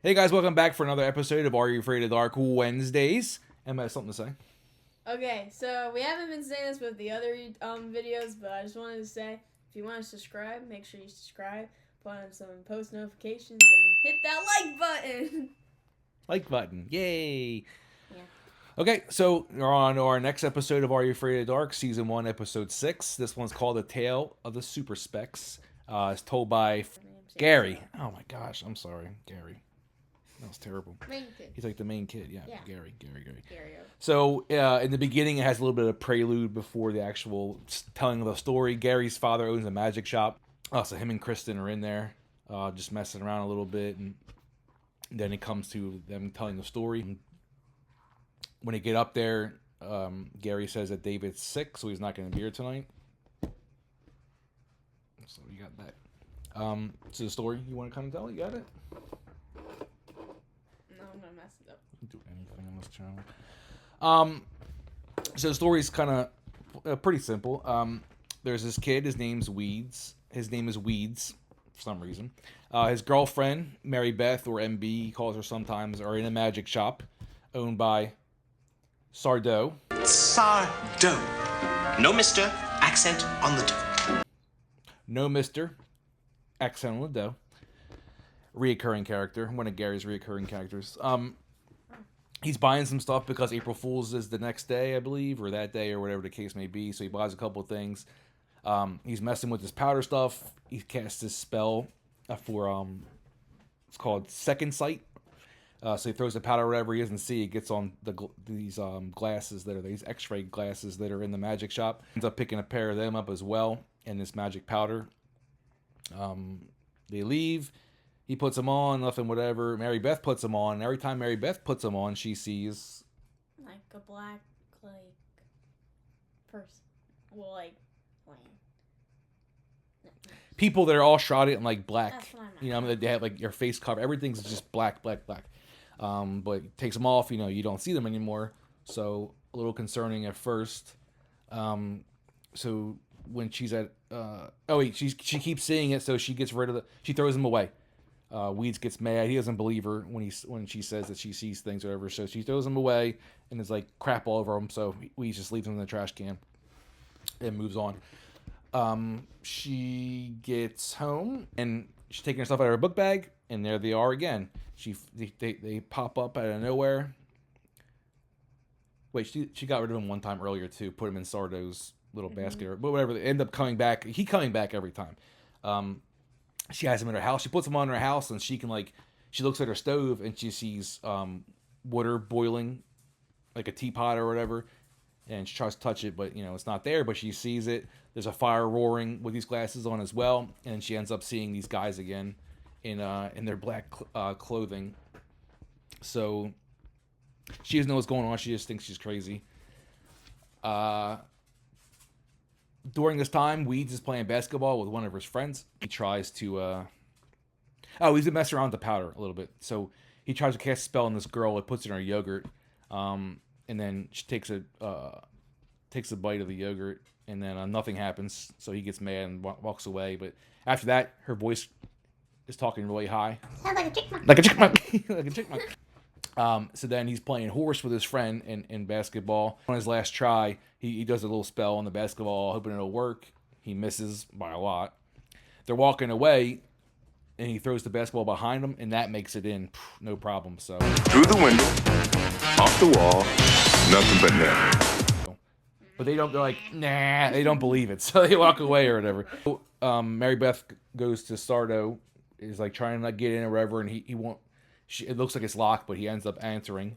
Hey guys, welcome back for another episode of Are You Afraid of Dark Wednesdays. Emma has something to say. Okay, so we haven't been saying this with the other videos, but I just wanted to say, if you want to subscribe, make sure you subscribe, put on some post notifications, and hit that like button. Like button, yay! Yeah. Okay, so we're on our next episode of Are You Afraid of Dark, Season 1, Episode 6. This one's called The Tale of the Super Specs. It's told by Gary. Oh my gosh, I'm sorry, Gary. That was terrible. Main kid. He's like the main kid, yeah. Gary. Gary. So in the beginning, it has a little bit of prelude before the actual telling of the story. Gary's father owns a magic shop. So him and Kristen are in there, just messing around a little bit, and then it comes to them telling the story. When they get up there, Gary says that David's sick, so he's not going to be here tonight. So you got that. So the story you want to kind of tell? You got it? I'm gonna mess it up. Do anything on this channel. So the story's kind of pretty simple. There's this kid. His name's Weeds. His name is Weeds for some reason. His girlfriend, Mary Beth, or MB, he calls her sometimes, are in a magic shop owned by Sardo. Sardo. No Mr. Accent on the dough. No Mr. Accent on the dough. Reoccurring character, one of Gary's reoccurring characters. He's buying some stuff because April Fool's is the next day, I believe, or that day, or whatever the case may be. So he buys a couple of things. He's messing with his powder stuff. He casts this spell for it's called Second Sight. So he throws the powder wherever he doesn't see. It gets on these glasses that are these X-ray glasses that are in the magic shop. Ends up picking a pair of them up as well, and this magic powder. They leave. He puts them on, nothing, whatever. Mary Beth puts them on. And every time Mary Beth puts them on, she sees like a black, person. Well, people that are all shrouded in like black. That's what I meant. You know, they have like your face cover. Everything's just black. But it takes them off. You don't see them anymore. So a little concerning at first. So when she's at she keeps seeing it, so she gets rid of she throws them away. Weeds gets mad. He doesn't believe her when she says that she sees things or whatever. So she throws them away, and it's like crap all over him. So Weeds just leaves them in the trash can and moves on. She gets home, and she's taking her stuff out of her book bag, and there they are again. They pop up out of nowhere. Wait, she got rid of them one time earlier too. Put them in Sardo's little basket, but whatever. They end up coming back. He coming back every time. She has him in her house. She puts him on her house, and she looks at her stove, and she sees water boiling, like a teapot or whatever, and she tries to touch it, but it's not there. But she sees it. There's a fire roaring with these glasses on as well, and she ends up seeing these guys again in their black clothing. So she doesn't know what's going on. She just thinks she's crazy. During this time, Weeds is playing basketball with one of his friends. He tries to... he's been messing around with the powder a little bit. So he tries to cast a spell on this girl. It puts it in her yogurt. And then she takes a bite of the yogurt. And then nothing happens. So he gets mad and walks away. But after that, her voice is talking really high. Sounds like a chipmunk. Like a chipmunk. Like a chipmunk. So then he's playing horse with his friend in basketball. On his last try, he does a little spell on the basketball, hoping it'll work. He misses by a lot. They're walking away, and he throws the basketball behind him, and that makes it in. No problem. So through the window, off the wall, nothing but net. But they're like, nah, they don't believe it. So they walk away or whatever. Mary Beth goes to Sardo, is like trying to get in or whatever, and he won't. It looks like it's locked, but he ends up answering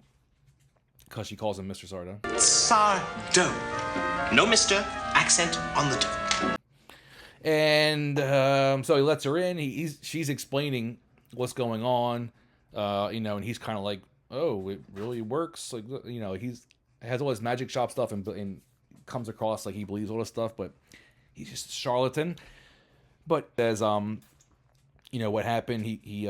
because she calls him Mr. Sardo. Sardo. No Mr. Accent on the dough. And so he lets her in. She's explaining what's going on, and he's kind of like, oh, it really works. Like, he has all his magic shop stuff and comes across like he believes all this stuff, but he's just a charlatan. But as what happened, he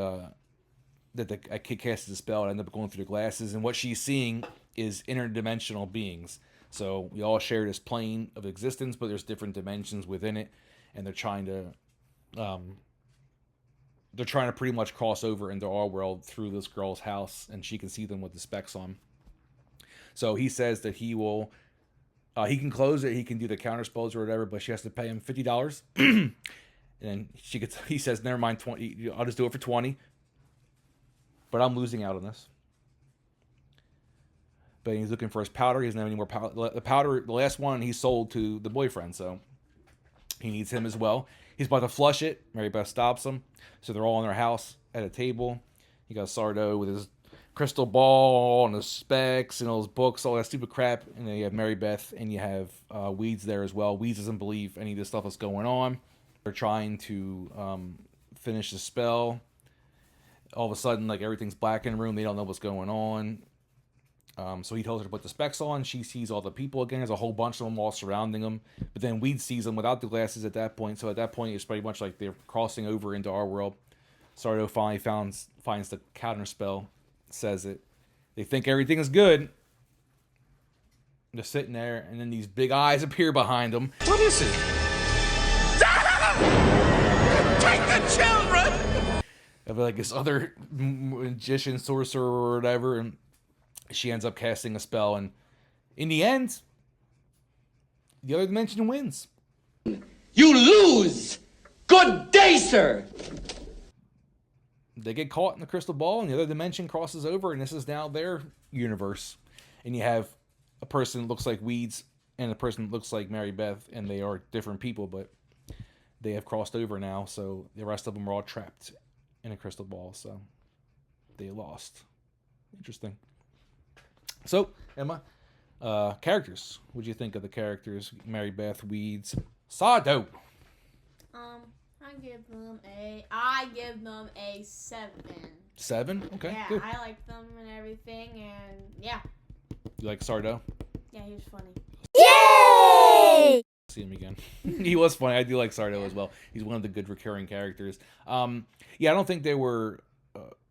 that a kid casts a spell and ended up going through the glasses, and what she's seeing is interdimensional beings. So we all share this plane of existence, but there's different dimensions within it, and they're trying to they're trying to pretty much cross over into our world through this girl's house, and she can see them with the specs on. So he says that he will, he can close it, he can do the counter spells or whatever, but she has to pay him $50. And he says, never mind, 20. I'll just do it for 20. But I'm losing out on this. But he's looking for his powder. He doesn't have any more powder. The powder, the last one, he sold to the boyfriend, so he needs him as well. He's about to flush it. Mary Beth stops him. So they're all in their house at a table. You got Sardo with his crystal ball and his specs and all his books, all that stupid crap. And then you have Mary Beth and you have Weeds there as well. Weeds doesn't believe any of this stuff that's going on. They're trying to finish the spell. All of a sudden, like, everything's black in the room. They don't know what's going on. So he tells her to put the specs on. She sees all the people again. There's a whole bunch of them all surrounding them. But then Weed sees them without the glasses at that point. So at that point, it's pretty much like they're crossing over into our world. Sardo finally finds the counter spell, says it. They think everything is good. They're sitting there, and then these big eyes appear behind them. What is it? Take the children! Of like this other magician, sorcerer, or whatever, and she ends up casting a spell, and in the end, the other dimension wins. You lose! Good day, sir! They get caught in the crystal ball, and the other dimension crosses over, and this is now their universe. And you have a person that looks like Weeds and a person that looks like Mary Beth, and they are different people, but they have crossed over now, so the rest of them are all trapped in a crystal ball, so they lost. Interesting. So, Emma, characters. What do you think of the characters? Mary Beth, Weeds, Sardo. I give them a 7. 7? Okay, Yeah, good. I like them and everything, and yeah. You like Sardo? Yeah, he was funny. Yay! See him again. He was funny. I do like Sardo as well. He's one of the good recurring characters. Yeah, I don't think they were...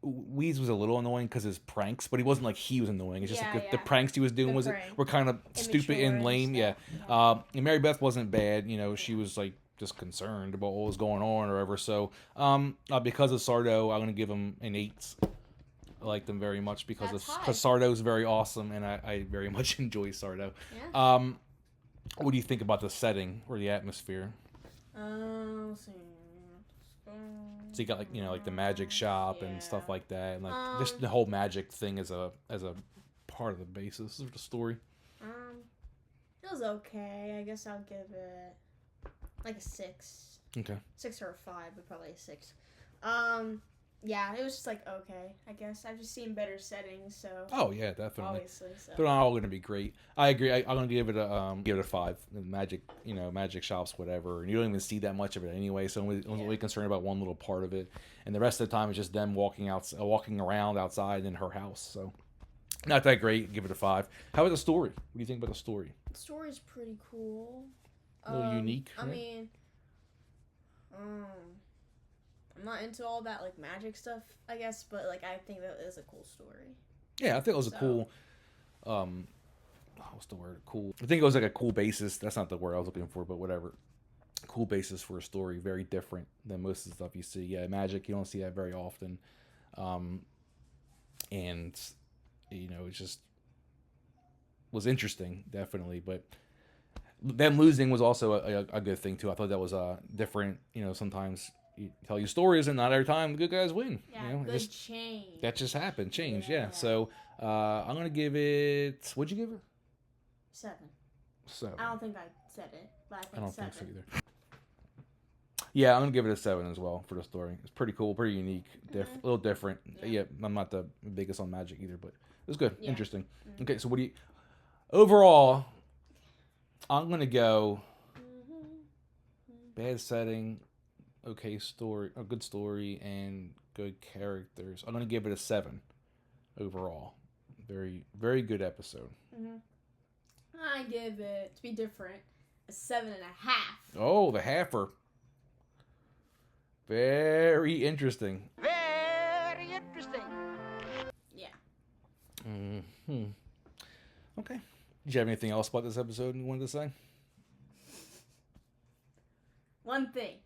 Weeds was a little annoying because his pranks, but he wasn't like he was annoying. It's just like the pranks he was doing were kind of stupid and lame. Yeah. And Mary Beth wasn't bad. You know, she was like just concerned about what was going on or whatever. So because of Sardo, I'm gonna give him an 8. I like them very much because Sardo's very awesome, and I very much enjoy Sardo. Yeah. What do you think about the setting or the atmosphere? Let's see. So you got like, you know, like the magic shop and stuff like that, and like just the whole magic thing as a part of the basis of the story. It was okay. I guess I'll give it like a 6. Okay. 6 or a 5, but probably a 6. Yeah, it was just like okay. I guess I've just seen better settings, so. Oh yeah, definitely. Obviously, so. They're not all going to be great. I agree. I'm going to give it a 5. The magic, you know, magic shops, whatever. And you don't even see that much of it anyway. So I'm only concerned about one little part of it, and the rest of the time it's just them walking around outside in her house. So not that great. Give it a 5. How about the story? What do you think about the story? The story's pretty cool. A little unique. I mean, I'm not into all that like magic stuff, I guess, but like I think that is a cool story. Yeah, I think it was a cool. What's the word? Cool. I think it was like a cool basis. That's not the word I was looking for, but whatever. Cool basis for a story. Very different than most of the stuff you see. Yeah, magic, you don't see that very often. And you know, it just was interesting, definitely. But them losing was also a good thing too. I thought that was different. You know, sometimes you tell you stories, and not every time the good guys win. Yeah, you know, good change. That just happened. Change, yeah. So I'm gonna give it. What'd you give it? 7. 7. I don't think I said it, but I think 7. Think so either. Yeah, I'm gonna give it a 7 as well for the story. It's pretty cool, pretty unique, a little different. Yeah, I'm not the biggest on magic either, but it was good, interesting. Okay, so what do you? Overall, I'm gonna go. Bad setting, okay story, a good story, and good characters. I'm gonna give it a 7 overall. Very, very good episode. I give it, to be different, a 7.5. Oh, the halfer. Very interesting. Very interesting. Yeah. Okay. Did you have anything else about this episode you wanted to say? One thing.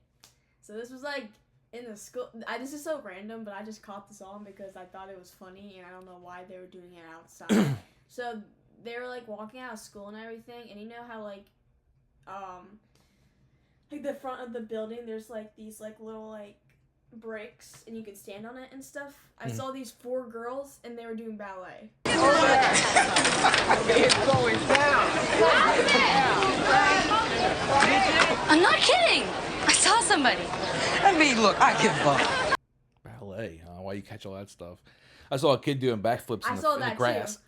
So this was like in the school. This is so random, but I just caught this on because I thought it was funny, and I don't know why they were doing it outside. So they were like walking out of school and everything, and you know how like the front of the building, there's like these like little like bricks, and you could stand on it and stuff. I saw these 4 girls, and they were doing ballet. It's going down. I'm not kidding. I saw somebody. I mean, look, I give up. Ballet, huh? Why you catch all that stuff? I saw a kid doing backflips in the grass.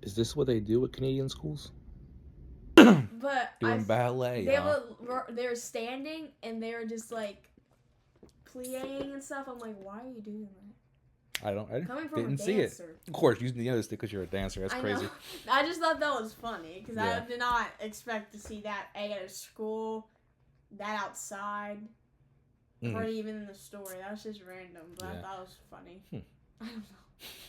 Is this what they do at Canadian schools? But Doing ballet. they were standing, and they were just like plieing and stuff. I'm like, why are you doing that? I Coming from didn't a see it. dancer. Of course, you noticed it because you're a dancer. That's crazy. Know. I just thought that was funny because Yeah. I did not expect to see that at a school, that outside, or even in the story. That was just random, but I thought it was funny. I don't know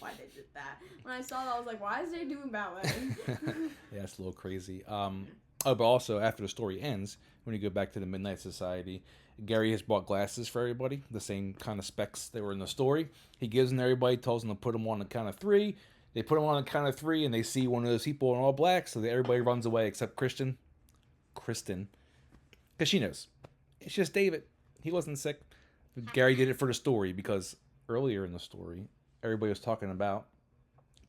why they did that. When I saw that, I was like, why is they doing ballet? Yeah, it's a little crazy. But also, after the story ends, when you go back to the Midnight Society, Gary has bought glasses for everybody, the same kind of specs that were in the story. He gives them to everybody, tells them to put them on the count of 3. They put them on the count of 3, and they see one of those people in all black, so that everybody runs away except Kristen, because she knows. It's just David. He wasn't sick. Gary did it for the story, because earlier in the story, everybody was talking about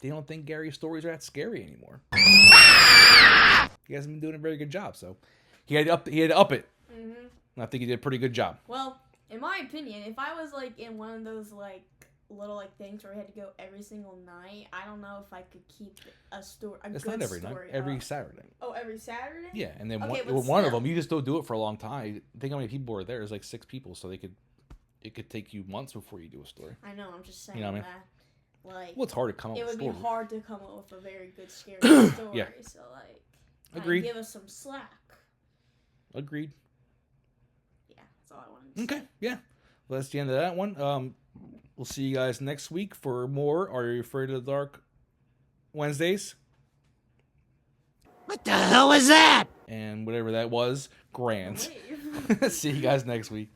they don't think Gary's stories are that scary anymore. He hasn't been doing a very good job, so he had to up it. Mm-hmm. And I think he did a pretty good job. Well, in my opinion, if I was like in one of those like little like things where we had to go every single night, I don't know if I could keep a story. It's not every night. Every Saturday. Oh, every Saturday? Yeah, and then Okay, one of them, you just don't do it for a long time. Think how many people were there? There's like 6 people, so it could take you months before you do a story. I know. I'm just saying You know what I mean? that. Like, Well, it's hard to come up with it would be stories. hard to come up with a very good scary story. Yeah. So like, Agreed. give us some slack. Agreed. Yeah, that's all I wanted to Okay, say. yeah. Well, that's the end of that one. We'll see you guys next week for more Are You Afraid of the Dark Wednesdays. What the hell was that? And whatever that was, grand. Wait. See you guys next week.